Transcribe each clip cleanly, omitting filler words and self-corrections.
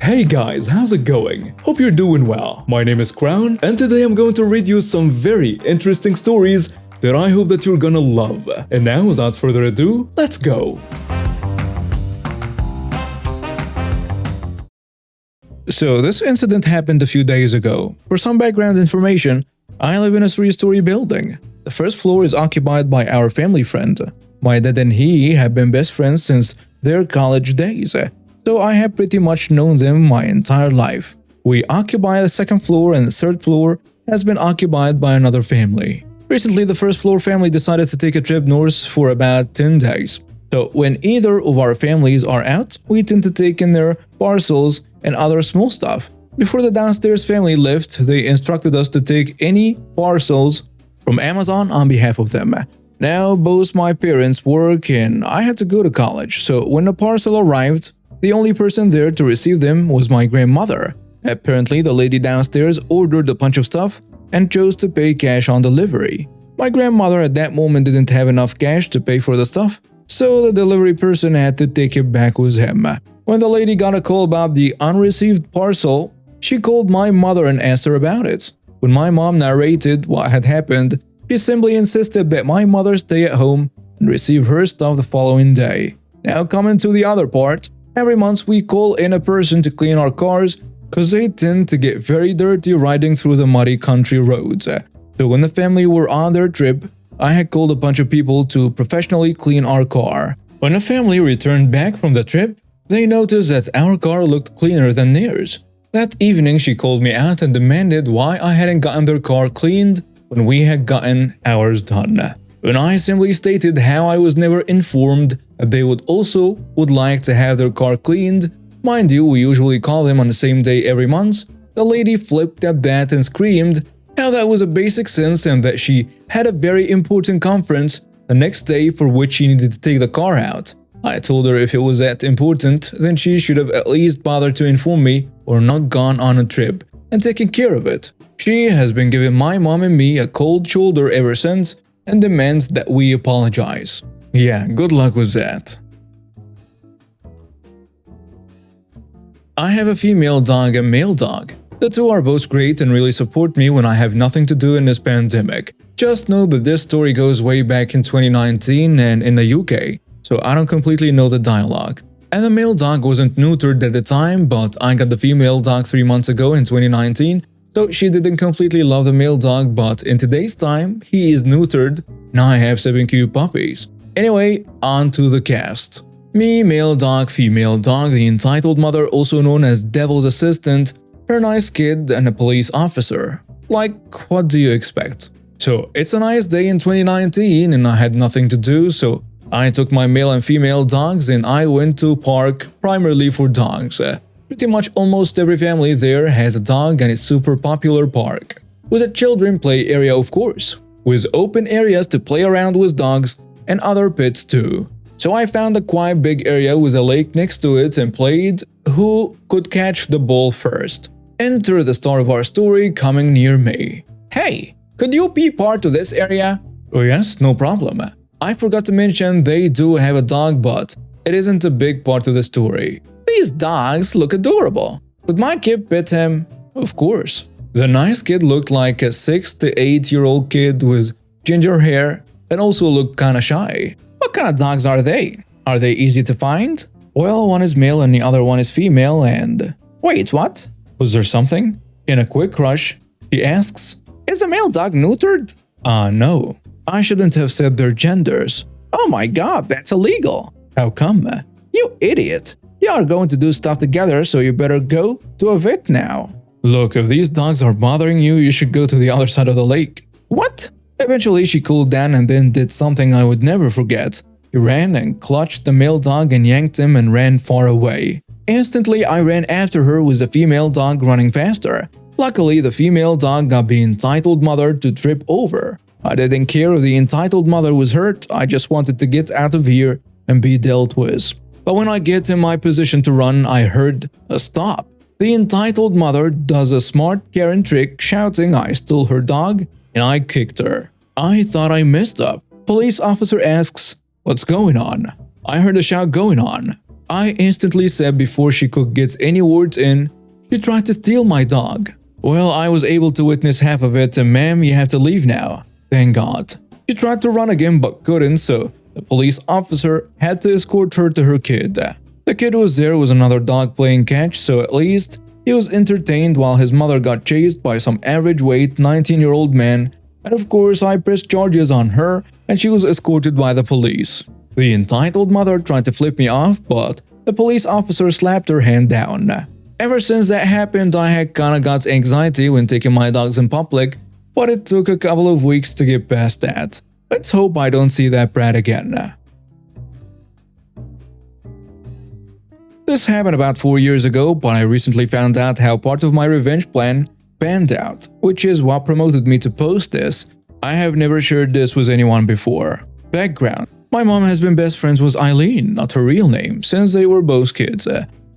Hey guys, how's it going? Hope you're doing well. My name is Crown, and today I'm going to read you some very interesting stories that I hope that you're gonna love. And now, without further ado, let's go! So this incident happened a few days ago. For some background information, I live in a 3-story building. The first floor is occupied by our family friend. My dad and he have been best friends since their college days, so I have pretty much known them my entire life. We occupy the second floor, and the third floor has been occupied by another family. Recently, the first floor family decided to take a trip north for about 10 days. So when either of our families are out, we tend to take in their parcels and other small stuff. Before the downstairs family left, they instructed us to take any parcels from Amazon on behalf of them. Now, both my parents work and I had to go to college, so when the parcel arrived, the only person there to receive them was my grandmother. Apparently, the lady downstairs ordered a bunch of stuff and chose to pay cash on delivery. My grandmother at that moment didn't have enough cash to pay for the stuff, so the delivery person had to take it back with him. When the lady got a call about the unreceived parcel, she called my mother and asked her about it. When my mom narrated what had happened, she simply insisted that my mother stay at home and receive her stuff the following day. Now coming to the other part, every month we call in a person to clean our cars because they tend to get very dirty riding through the muddy country roads. So when the family were on their trip, I had called a bunch of people to professionally clean our car. When the family returned back from the trip, they noticed that our car looked cleaner than theirs. That evening she called me out and demanded why I hadn't gotten their car cleaned when we had gotten ours done. When I simply stated how I was never informed that they would like to have their car cleaned, mind you, we usually call them on the same day every month, the lady flipped at that and screamed how that was a basic sense and that she had a very important conference the next day for which she needed to take the car out. I told her if it was that important, then she should have at least bothered to inform me or not gone on a trip and taken care of it. She has been giving my mom and me a cold shoulder ever since and demands that we apologize. Yeah, good luck with that. I have a female dog and male dog. The two are both great and really support me when I have nothing to do in this pandemic. Just know that this story goes way back in 2019 and in the UK, so I don't completely know the dialogue. And the male dog wasn't neutered at the time, but I got the female dog 3 months ago in 2019, so she didn't completely love the male dog, but in today's time, he is neutered. Now I have 7 cute puppies. Anyway, on to the cast. Me, male dog, female dog, the entitled mother, also known as Devil's Assistant, her nice kid, and a police officer. Like, what do you expect? So, it's a nice day in 2019 and I had nothing to do, so I took my male and female dogs and I went to a park primarily for dogs. Pretty much almost every family there has a dog and it's a super popular park. With a children play area of course, with open areas to play around with dogs and other pets too. So I found a quite big area with a lake next to it and played who could catch the ball first. Enter the star of our story coming near me. Hey, could you be part of this area? Oh yes, no problem. I forgot to mention they do have a dog, but it isn't a big part of the story. These dogs look adorable. Could my kid pet him? Of course. The nice kid looked like a 6 to 8-year-old kid with ginger hair and also looked kinda shy. What kind of dogs are they? Are they easy to find? Well, one is male and the other one is female and… Wait, what? Was there something? In a quick rush, she asks, is the male dog neutered? No. I shouldn't have said their genders. Oh my god, that's illegal. How come? You idiot. You are going to do stuff together, so you better go to a vet now. Look, if these dogs are bothering you, you should go to the other side of the lake. What? Eventually, she cooled down and then did something I would never forget. She ran and clutched the male dog and yanked him and ran far away. Instantly, I ran after her with the female dog running faster. Luckily, the female dog got the entitled mother to trip over. I didn't care if the entitled mother was hurt, I just wanted to get out of here and be dealt with. But when I get in my position to run, I heard a stop. The entitled mother does a smart Karen trick, shouting I stole her dog, and I kicked her. I thought I messed up. Police officer asks, what's going on? I heard a shout going on. I instantly said before she could get any words in, "She tried to steal my dog." Well, I was able to witness half of it, and ma'am, you have to leave now. Thank God. She tried to run again but couldn't, so the police officer had to escort her to her kid. The kid who was there was another dog playing catch, so at least he was entertained while his mother got chased by some average-weight 19-year-old man, and of course I pressed charges on her and she was escorted by the police. The entitled mother tried to flip me off, but the police officer slapped her hand down. Ever since that happened, I had kinda got anxiety when taking my dogs in public, but it took a couple of weeks to get past that. Let's hope I don't see that brat again. This happened about 4 years ago, but I recently found out how part of my revenge plan panned out, which is what promoted me to post this. I have never shared this with anyone before. Background: my mom has been best friends with Eileen, not her real name, since they were both kids.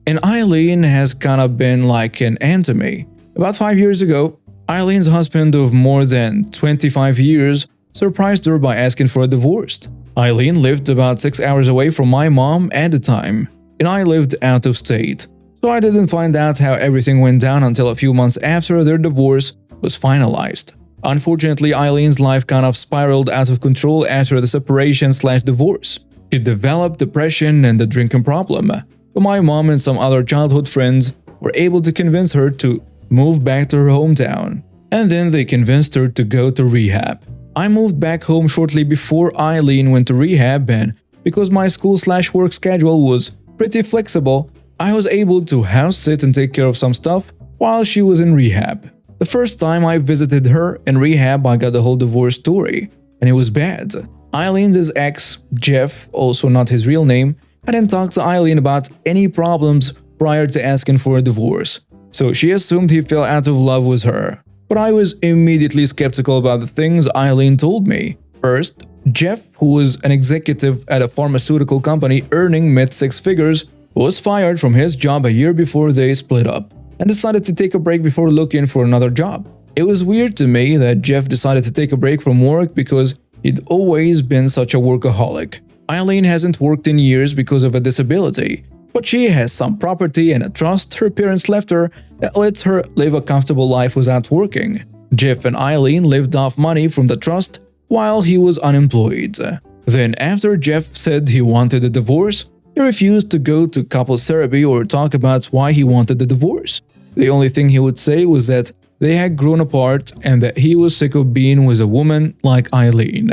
And Eileen has kinda been like an aunt to me. About 5 years ago, Eileen's husband of more than 25 years surprised her by asking for a divorce. Eileen lived about 6 hours away from my mom at the time, and I lived out of state, so I didn't find out how everything went down until a few months after their divorce was finalized. Unfortunately, Eileen's life kind of spiraled out of control after the separation/divorce. She developed depression and a drinking problem, but my mom and some other childhood friends were able to convince her to move back to her hometown, and then they convinced her to go to rehab. I moved back home shortly before Eileen went to rehab, and because my school/work schedule was pretty flexible, I was able to house sit and take care of some stuff while she was in rehab. The first time I visited her in rehab, I got the whole divorce story, and it was bad. Eileen's ex, Jeff, also not his real name, hadn't talked to Eileen about any problems prior to asking for a divorce, so she assumed he fell out of love with her. But I was immediately skeptical about the things Eileen told me. First, Jeff, who was an executive at a pharmaceutical company earning mid-six figures, was fired from his job a year before they split up and decided to take a break before looking for another job. It was weird to me that Jeff decided to take a break from work because he'd always been such a workaholic. Eileen hasn't worked in years because of a disability, but she has some property and a trust her parents left her that lets her live a comfortable life without working. Jeff and Eileen lived off money from the trust while he was unemployed. Then after Jeff said he wanted a divorce, he refused to go to couples therapy or talk about why he wanted the divorce. The only thing he would say was that they had grown apart and that he was sick of being with a woman like Eileen.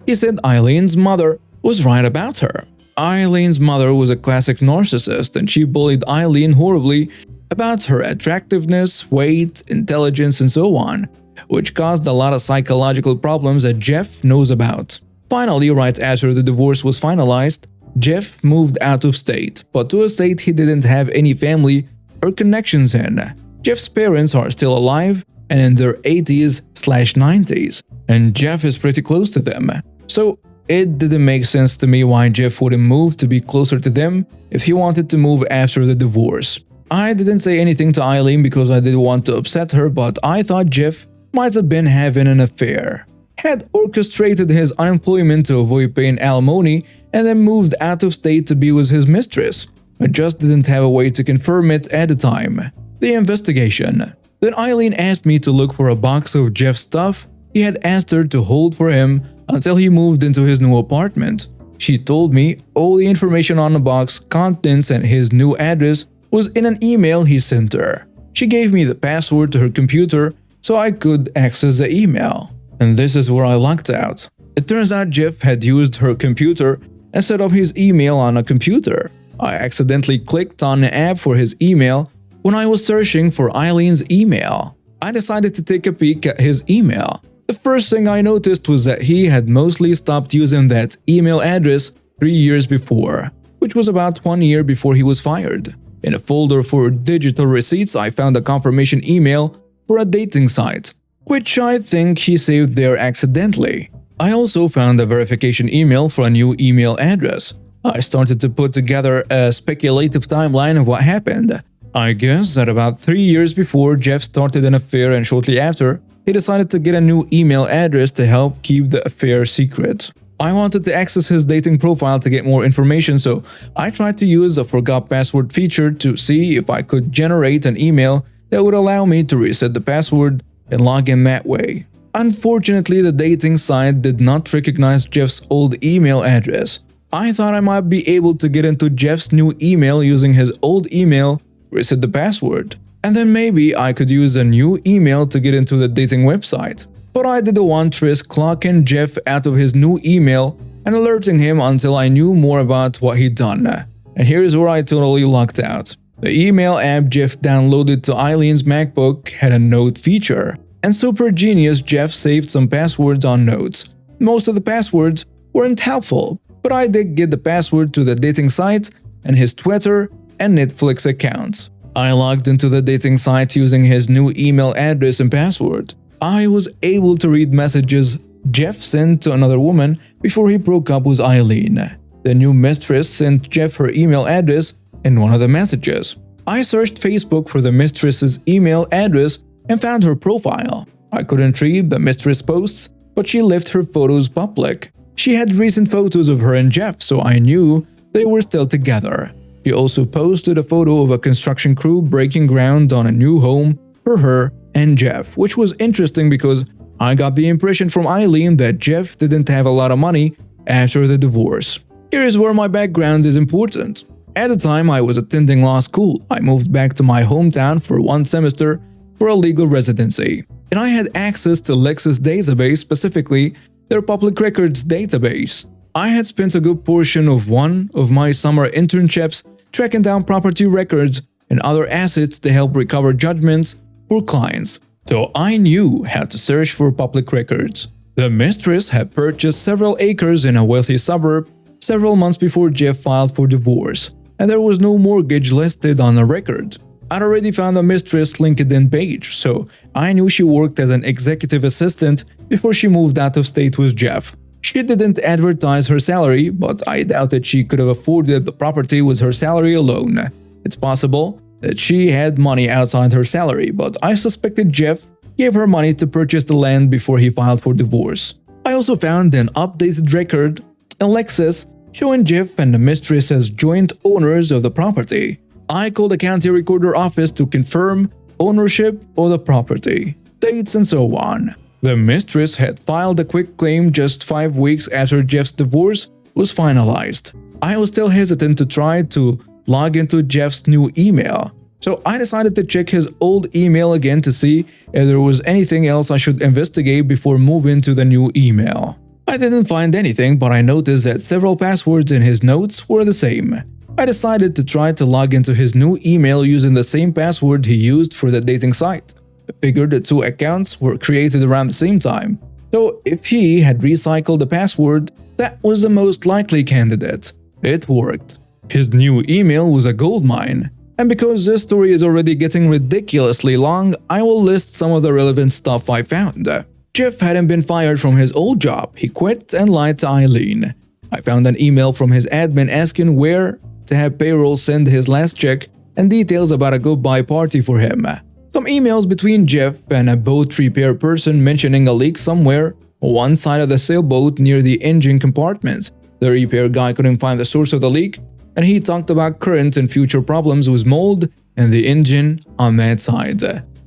He said Eileen's mother was right about her. Eileen's mother was a classic narcissist, and she bullied Eileen horribly about her attractiveness, weight, intelligence, and so on, which caused a lot of psychological problems that Jeff knows about. Finally, right after the divorce was finalized, Jeff moved out of state, but to a state he didn't have any family or connections in. Jeff's parents are still alive and in their 80s/90s, and Jeff is pretty close to them. So it didn't make sense to me why Jeff wouldn't move to be closer to them if he wanted to move after the divorce. I didn't say anything to Eileen because I didn't want to upset her, but I thought Jeff might have been having an affair, had orchestrated his unemployment to avoid paying alimony, and then moved out of state to be with his mistress. I just didn't have a way to confirm it at the time. The investigation. Then Eileen asked me to look for a box of Jeff's stuff he had asked her to hold for him until he moved into his new apartment. She told me all the information on the box, contents, and his new address was in an email he sent her. She gave me the password to her computer so I could access the email. And this is where I lucked out. It turns out Jeff had used her computer and set up his email on a computer. I accidentally clicked on an app for his email when I was searching for Eileen's email. I decided to take a peek at his email. The first thing I noticed was that he had mostly stopped using that email address 3 years before, which was about 1 year before he was fired. In a folder for digital receipts, I found a confirmation email for a dating site, which I think he saved there accidentally. I also found a verification email for a new email address. I started to put together a speculative timeline of what happened. I guess that about 3 years before Jeff started an affair, and shortly after, he decided to get a new email address to help keep the affair secret. I wanted to access his dating profile to get more information, so I tried to use the forgot password feature to see if I could generate an email that would allow me to reset the password and log in that way. Unfortunately, the dating site did not recognize Jeff's old email address. I thought I might be able to get into Jeff's new email using his old email, reset the password, and then maybe I could use a new email to get into the dating website. But I did the one trick, clocking Jeff out of his new email and alerting him until I knew more about what he'd done. And here's where I totally lucked out. The email app Jeff downloaded to Eileen's MacBook had a note feature, and super genius Jeff saved some passwords on notes. Most of the passwords weren't helpful, but I did get the password to the dating site and his Twitter and Netflix accounts. I logged into the dating site using his new email address and password. I was able to read messages Jeff sent to another woman before he broke up with Eileen. The new mistress sent Jeff her email address in one of the messages. I searched Facebook for the mistress's email address and found her profile. I couldn't read the mistress posts, but she left her photos public. She had recent photos of her and Jeff, so I knew they were still together. She also posted a photo of a construction crew breaking ground on a new home for her and Jeff, which was interesting because I got the impression from Eileen that Jeff didn't have a lot of money after the divorce. Here is where my background is important. At the time I was attending law school, I moved back to my hometown for one semester for a legal residency, and I had access to Lexis database, specifically their public records database. I had spent a good portion of one of my summer internships tracking down property records and other assets to help recover judgments for clients, so I knew how to search for public records. The mistress had purchased several acres in a wealthy suburb several months before Jeff filed for divorce, and there was no mortgage listed on the record. I'd already found the mistress LinkedIn page, so I knew she worked as an executive assistant before she moved out of state with Jeff. She didn't advertise her salary, but I doubted she could have afforded the property with her salary alone. It's possible that she had money outside her salary, but I suspected Jeff gave her money to purchase the land before he filed for divorce. I also found an updated record in Lexis showing Jeff and the mistress as joint owners of the property. I called the county recorder office to confirm ownership of the property, dates, and so on. The mistress had filed a quitclaim just 5 weeks after Jeff's divorce was finalized. I was still hesitant to try to log into Jeff's new email, so I decided to check his old email again to see if there was anything else I should investigate before moving to the new email. I didn't find anything, but I noticed that several passwords in his notes were the same. I decided to try to log into his new email using the same password he used for the dating site. I figured the two accounts were created around the same time, so if he had recycled the password, that was the most likely candidate. It worked. His new email was a goldmine, and because this story is already getting ridiculously long, I will list some of the relevant stuff I found. Jeff hadn't been fired from his old job, he quit and lied to Eileen. I found an email from his admin asking where to have payroll send his last check and details about a goodbye party for him. Some emails between Jeff and a boat repair person mentioning a leak somewhere on one side of the sailboat near the engine compartment. The repair guy couldn't find the source of the leak, and he talked about current and future problems with mold and the engine on that side.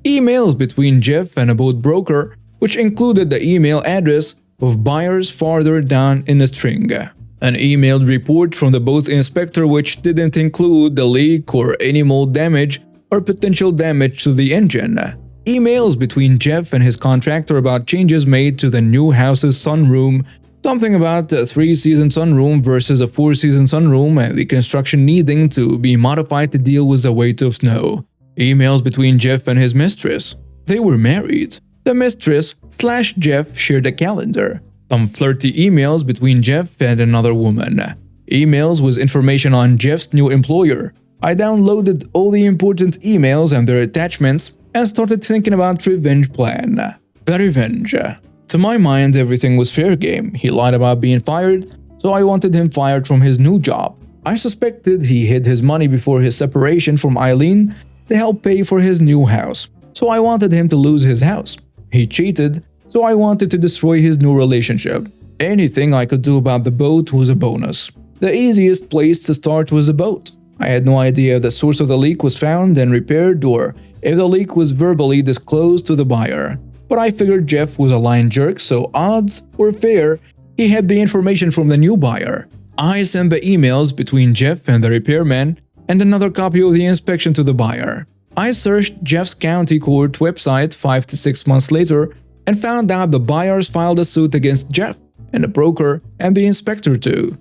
Emails between Jeff and a boat broker, which included the email address of buyers farther down in the string. An emailed report from the boat inspector which didn't include the leak or any mold damage or potential damage to the engine. Emails between Jeff and his contractor about changes made to the new house's sunroom, something about the 3-season sunroom versus a 4-season sunroom and the construction needing to be modified to deal with the weight of snow. Emails between Jeff and his mistress. They were married. The mistress/Jeff shared a calendar. Some flirty emails between Jeff and another woman. Emails with information on Jeff's new employer. I downloaded all the important emails and their attachments and started thinking about revenge plan. The revenge. To my mind, everything was fair game. He lied about being fired, so I wanted him fired from his new job. I suspected he hid his money before his separation from Eileen to help pay for his new house, so I wanted him to lose his house. He cheated, so I wanted to destroy his new relationship. Anything I could do about the boat was a bonus. The easiest place to start was the boat. I had no idea if the source of the leak was found and repaired or if the leak was verbally disclosed to the buyer. But I figured Jeff was a line jerk, so odds were fair he had the information from the new buyer. I sent the emails between Jeff and the repairman and another copy of the inspection to the buyer. I searched Jeff's county court website 5 to 6 months later and found out the buyers filed a suit against Jeff and the broker and the inspector too.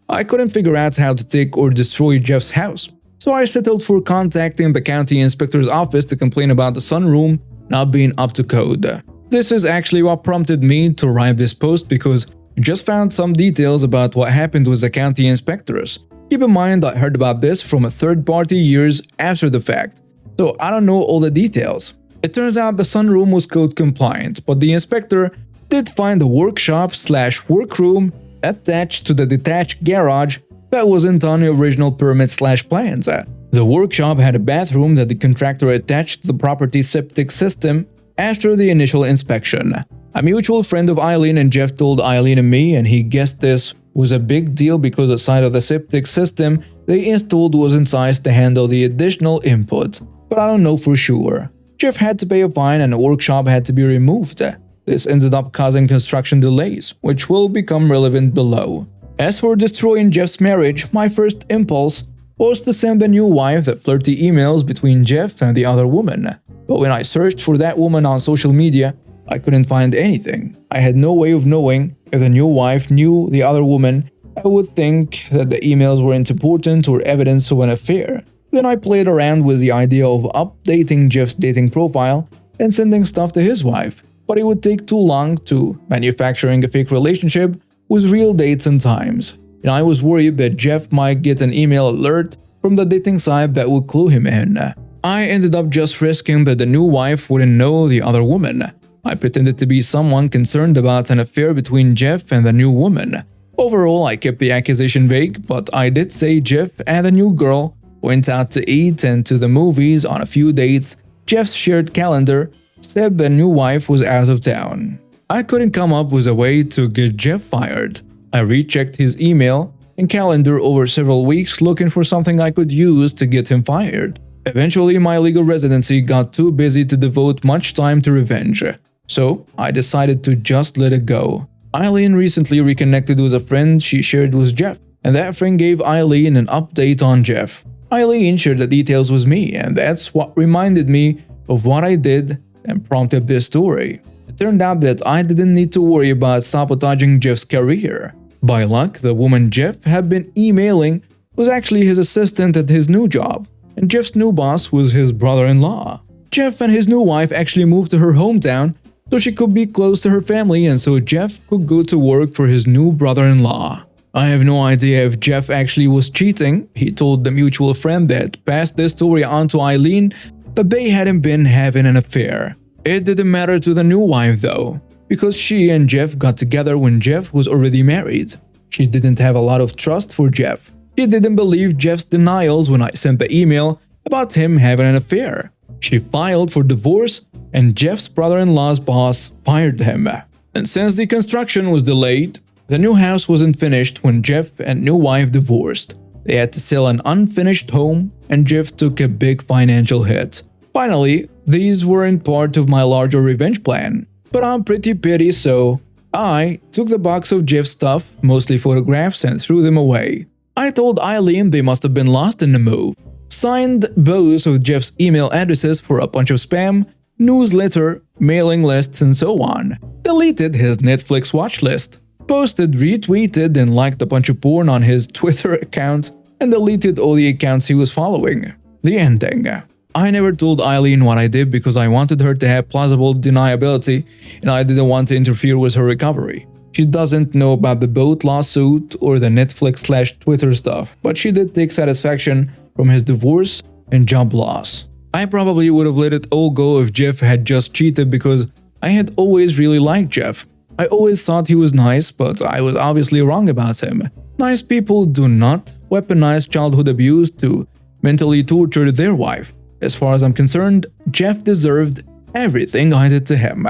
I couldn't figure out how to take or destroy Jeff's house, so I settled for contacting the county inspector's office to complain about the sunroom not being up to code. This is actually what prompted me to write this post because I just found some details about what happened with the county inspectors. Keep in mind I heard about this from a third party years after the fact, so I don't know all the details. It turns out the sunroom was code compliant, but the inspector did find a workshop/workroom attached to the detached garage that wasn't on the original permit/plans. The workshop had a bathroom that the contractor attached to the property's septic system after the initial inspection. A mutual friend of Eileen and Jeff told Eileen and me, and he guessed this was a big deal because the side of the septic system they installed wasn't sized to handle the additional input. But I don't know for sure. Jeff had to pay a fine and the workshop had to be removed. This ended up causing construction delays, which will become relevant below. As for destroying Jeff's marriage, my first impulse was to send the new wife the flirty emails between Jeff and the other woman. But when I searched for that woman on social media, I couldn't find anything. I had no way of knowing if the new wife knew the other woman. I would think that the emails weren't important or evidence of an affair. Then I played around with the idea of updating Jeff's dating profile and sending stuff to his wife. But it would take too long to manufacturing a fake relationship with real dates and times. And I was worried that Jeff might get an email alert from the dating site that would clue him in. I ended up just risking that the new wife wouldn't know the other woman. I pretended to be someone concerned about an affair between Jeff and the new woman. Overall, I kept the accusation vague, but I did say Jeff and the new girl went out to eat and to the movies on a few dates. Jeff's shared calendar said the new wife was out of town. I couldn't come up with a way to get Jeff fired. I rechecked his email and calendar over several weeks looking for something I could use to get him fired. Eventually, my legal residency got too busy to devote much time to revenge, so I decided to just let it go. Eileen recently reconnected with a friend she shared with Jeff, and that friend gave Eileen an update on Jeff. Eileen shared the details with me, and that's what reminded me of what I did and prompted this story. It turned out that I didn't need to worry about sabotaging Jeff's career. By luck, the woman Jeff had been emailing was actually his assistant at his new job, and Jeff's new boss was his brother-in-law. Jeff and his new wife actually moved to her hometown so she could be close to her family and so Jeff could go to work for his new brother-in-law. I have no idea if Jeff actually was cheating. He told the mutual friend that passed this story on to Eileen that they hadn't been having an affair. It didn't matter to the new wife though, because she and Jeff got together when Jeff was already married. She didn't have a lot of trust for Jeff. She didn't believe Jeff's denials when I sent the email about him having an affair. She filed for divorce and Jeff's brother-in-law's boss fired him. And since the construction was delayed, the new house wasn't finished when Jeff and new wife divorced. They had to sell an unfinished home and Jeff took a big financial hit. Finally, these weren't part of my larger revenge plan, but I'm pretty petty, so I took the box of Jeff's stuff, mostly photographs, and threw them away. I told Eileen they must have been lost in the move, signed both of Jeff's email addresses for a bunch of spam, newsletter, mailing lists, and so on, deleted his Netflix watch list, posted, retweeted, and liked a bunch of porn on his Twitter account, and deleted all the accounts he was following. The ending. I never told Eileen what I did because I wanted her to have plausible deniability and I didn't want to interfere with her recovery. She doesn't know about the boat lawsuit or the Netflix/Twitter stuff, but she did take satisfaction from his divorce and job loss. I probably would have let it all go if Jeff had just cheated because I had always really liked Jeff. I always thought he was nice, but I was obviously wrong about him. Nice people do not weaponize childhood abuse to mentally torture their wife. As far as I'm concerned, Jeff deserved everything I did to him.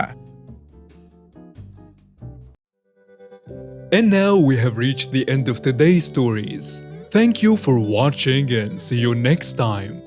And now we have reached the end of today's stories. Thank you for watching and see you next time.